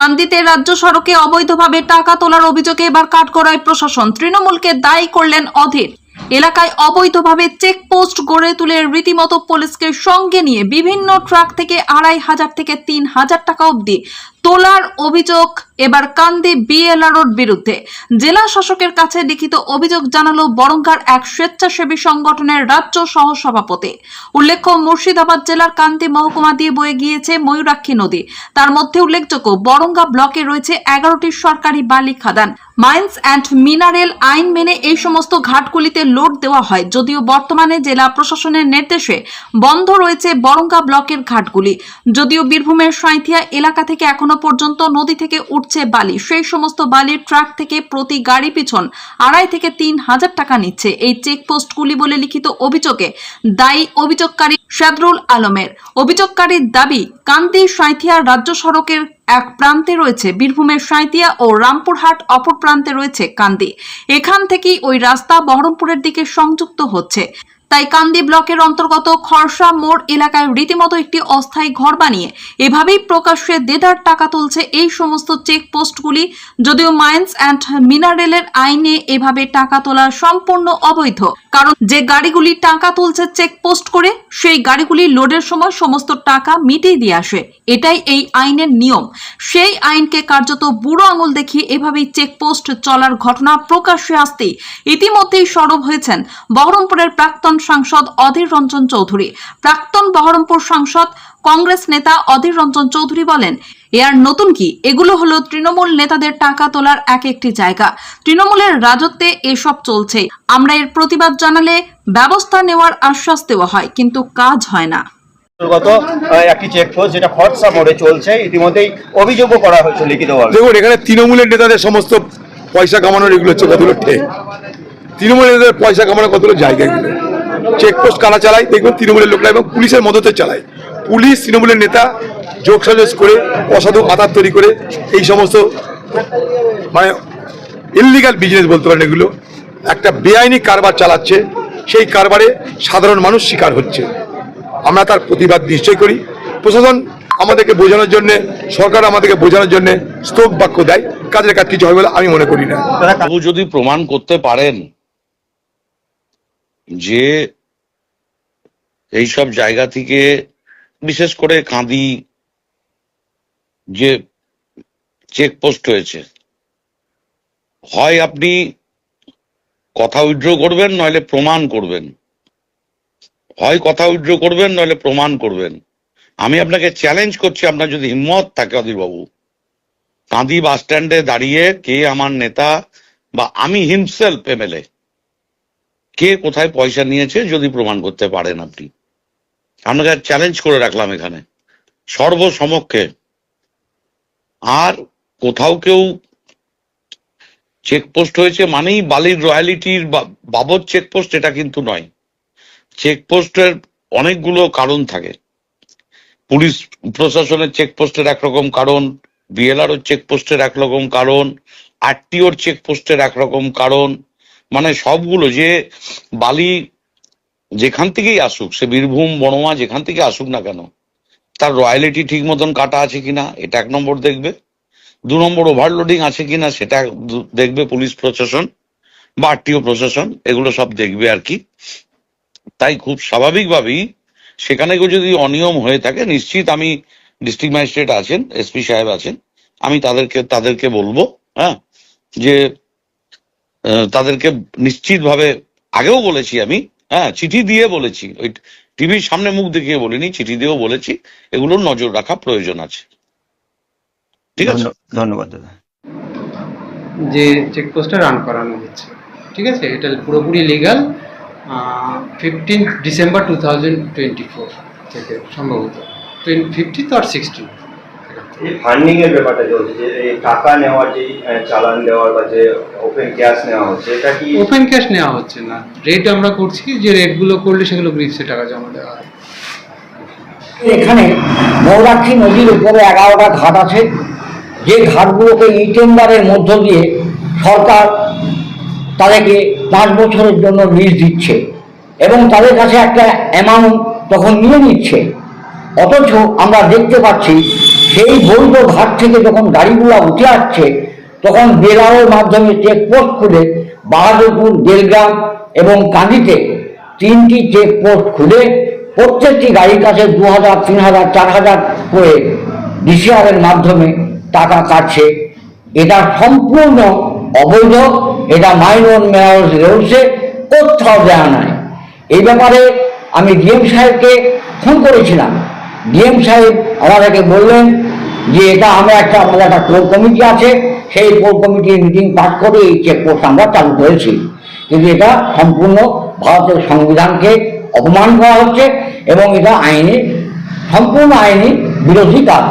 কান্দিতে রাজ্য সড়কে অবৈধভাবে টাকা তোলার অভিযোগে এবার কাঠগড়ায় প্রশাসন। তৃণমূলকে দায়ী করলেন অধীর। এলাকায় অবৈধভাবে চেকপোস্ট গড়ে তুলে রীতিমতো পুলিশকে সঙ্গে নিয়ে বিভিন্ন ট্রাক থেকে ২৫০০ থেকে ৩০০০ টাকা অবধি তোলার অভিযোগ এবার কান্দি বিএলআরওর বিরুদ্ধে। জেলা শাসকের কাছে লিখিত অভিযোগ জানালো বরঙ্গার এক স্বেচ্ছাসেবী সংগঠনের রাজ্য সহ সভাপতি। উল্লেখ্য, মুর্শিদাবাদ জেলার কান্দি মহকুমা দিয়ে বয়ে গিয়েছে ময়ূরাক্ষী নদী। তার মধ্যে উল্লেখযোগ্য, বরঙ্গা ব্লকে রয়েছে ১১টি সরকারি বালি খাদান। মাইন্স অ্যান্ড মিনারেল আইন মেনে এই সমস্ত ঘাটগুলিতে লোড দেওয়া হয়। যদিও বর্তমানে জেলা প্রশাসনের নির্দেশে বন্ধ রয়েছে বরঙ্গা ব্লকের ঘাটগুলি। যদিও বীরভূমের সাঁইথিয়া এলাকা থেকে এখনো পর্যন্ত নদী থেকে উঠছে বালি। সেই সমস্ত বালির ট্রাক থেকে প্রতি গাড়ি পিছন ২৫০০ থেকে ৩০০০ টাকা নিচ্ছে এই চেকপোস্টগুলি বলে লিখিত অভিযোগে দায়ী অভিযোগকারী সাদরুল আলমের। অভিযোগকারীর দাবি, কান্দি সাঁইথিয়া রাজ্য সড়কের এক প্রান্তে রয়েছে বীরভূমের সাঁইথিয়া ও রামপুরহাট, অপর প্রান্তে রয়েছে কান্দি। এখান থেকেই ওই রাস্তা বহরমপুরের দিকে সংযুক্ত হচ্ছে। তাই কান্দি ব্লকের অন্তর্গত খরসা মোড় এলাকায় রীতিমতো একটি অস্থায়ী ঘর বানিয়ে এভাবেই প্রকাশ্যে দেদার টাকা তুলছে এই সমস্ত চেকপোস্টগুলি। যদিও মাইন্স অ্যান্ড মিনারেলের আইনে এভাবে টাকা তোলা সম্পূর্ণ অবৈধ, কারণ যে গাড়িগুলি টাকা তুলছে চেকপোস্ট করে সেই গাড়িগুলি লোডের সময় সমস্ত টাকা মিটিয়ে দিয়ে আসে। এটাই এই আইনের নিয়ম। সেই আইনকে কার্যত বুড়ো আঙুল দেখিয়ে এভাবেই চেকপোস্ট চলার ঘটনা প্রকাশ্যে আসতেই ইতিমধ্যেই সরব হয়েছেন বহরমপুরের প্রাক্তন সাংসদ অধীর রঞ্জন চৌধুরী। প্রাক্তন বহরমপুর সাংসদ কংগ্রেস নেতা অধীর রঞ্জন চৌধুরী বলেন, এ আর নতুন কি, এগুলো হলো তৃণমূল নেতাদের টাকা তোলার এক একটি জায়গা। তৃণমূলের রাজত্বে এসব চলছে। আমরা এর প্রতিবাদ জানালে ব্যবস্থা নেওয়ার আশ্বাস দেওয়া হয়, কিন্তু কাজ হয় না। একটি চেকপোস্ট যেটা খরসা মোড়ে চলছে, ইতিমধ্যেই অভিযোগও করা হয়েছে লিখিতভাবে। দেখুন, এখানে তৃণমূলের নেতাদের সমস্ত পয়সা কামানোর এগুলো হচ্ছে কতগুলো ঠেক। তৃণমূলের নেতাদের পয়সা কামানোর কতগুলো জায়গা, এগুলো চেকপোস্ট কারা চালায় দেখবেন তৃণমূলের লোকরা, এবং পুলিশের মদতে চালায়। পুলিশ তৃণমূলের নেতা যোগসাজস করে অসাধু আধার তৈরি করে এই সমস্ত মানে ইললিগাল বিজনেস বলতে পারেন, এগুলো একটা বেআইনি কারবার চালাচ্ছে। সেই কারবারে সাধারণ মানুষ শিকার হচ্ছে। আমরা তার প্রতিবাদ নিশ্চয় করি। প্রশাসন আমাদেরকে বোঝানোর জন্য, সরকার আমাদেরকে বোঝানোর জন্য স্তোক বাক্য দেয়, কাজের কাজ কিছু হয় বলে আমি মনে করি না। বাবু যদি প্রমাণ করতে পারেন যে এইসব জায়গা থেকে, বিশেষ করে কাঁদি যে চেকপোস্ট হয়েছে, হয় আপনি কথা উইথড্র করবেন, নইলে প্রমাণ করবেন। হয় কথা উইথড্র করবেন, নইলে প্রমাণ করবেন। আমি আপনাকে চ্যালেঞ্জ করছি, আপনার যদি হিম্মত থাকে অধীরবাবু, কাঁদি বাস স্ট্যান্ডে দাঁড়িয়ে কে আমার নেতা বা আমি হিমসেলফ এমএলএ কে কোথায় পয়সা নিয়েছে যদি প্রমাণ করতে পারেন, আপনি আপনাকে চ্যালেঞ্জ করে রাখলাম এখানে সর্বসমক্ষে। আর কোথাও কেউ চেকপোস্ট হয়েছে মানেই বালির রয়্যালিটির বাবদ চেকপোস্ট, এটা কিন্তু নয়। চেকপোস্টের অনেকগুলো কারণ থাকে। পুলিশ প্রশাসনের চেকপোস্টের একরকম কারণ, বিএলআরওর চেকপোস্টের একরকম কারণ, আরটিওর চেকপোস্টের একরকম কারণ। মানে সবগুলো, যে বালি যেখান থেকেই আসুক, সে বীরভূম, বড়মা, যেখান থেকে আসুক না কেন, তার রয়্যালিটি ঠিক মতন কাটা আছে কিনা এটা ১ নম্বর দেখবে। ২ নম্বর ওভারলোডিং আছে কিনা সেটা দেখবে পুলিশ প্রশাসন বা আরটিও প্রশাসন, এগুলো সব দেখবে আর কি। তাই খুব স্বাভাবিকভাবেই সেখানে যদি অনিয়ম হয়ে থাকে, নিশ্চিত আমি ডিস্ট্রিক্ট ম্যাজিস্ট্রেট আছেন, এসপি সাহেব আছেন, আমি তাদেরকে বলবো, হ্যাঁ, যে তাদেরকে নিশ্চিতভাবে, আগেও বলেছি আমি, হ্যাঁ, চিঠি দিয়ে বলেছি, ওই টিভির সামনে মুখ দেখিয়ে বলিনি, চিঠি দিয়েও বলেছি, এগুলোর নজর রাখা প্রয়োজন আছে। ঠিক আছে, ধন্যবাদ দাদা। যে চেকপোস্টটা রান করানো হচ্ছে, ঠিক আছে, এটা পুরোপুরি লিগাল। 15 ডিসেম্বর 2024 থেকে সম্ভবত 15th or 16th। এই ফান্ডিং এর ব্যাপারটা চলছে, যে এই টাকা নেওয়ার, যে চালান দেওয়ার বা যে ওপেন ক্যাশ নেওয়া হচ্ছে, এটা কি ওপেন ক্যাশ নেওয়া হচ্ছে না। রেট আমরা করছি, যে রেটগুলো করলে সেগুলো গ্রিপসে টাকা জমা দেওয়া হয়। এখানে ময়ূরাক্ষী নদীর উপরে 11টা ঘাট আছে, যে ঘাটগুলোকে এই টেন্ডারের মধ্য দিয়ে সরকার তাদেরকে 5 বছরের জন্য লিজ দিচ্ছে এবং তাদের কাছে একটা অ্যামাউন্ট তখন নিয়ে নিচ্ছে। অথচ আমরা দেখতে পাচ্ছি সেই বৈধ ঘাট থেকে যখন গাড়িগুলো উঠে আসছে তখন বেলারের মাধ্যমে চেকপোস্ট খুলে বাহাদুরপুর, বেলগ্রাম এবং কাঁদিতে 3টি চেকপোস্ট খুলে প্রত্যেকটি গাড়ির কাছে 2000, 3000, 4000 করে ডিসিআরের মাধ্যমে টাকা কাটছে। এটা সম্পূর্ণ অবৈধ, এটা মাইনর মেয়র রুলসে কোথাও দেওয়া নাই। এই ব্যাপারে আমি ডিএম সাহেবকে ফোন করেছিলাম। ডিএম সাহেব আমাদেরকে বললেন যে এটা আমাদের একটা কোর কমিটি আছে, সেই কোর কমিটির মিটিং পাস করে এই চেকপোস্ট আমরা চালু করেছি। কিন্তু এটা সম্পূর্ণ ভারতের সংবিধানকে অপমান করা হচ্ছে এবং এটা সম্পূর্ণ আইনি বিরোধী কাজ।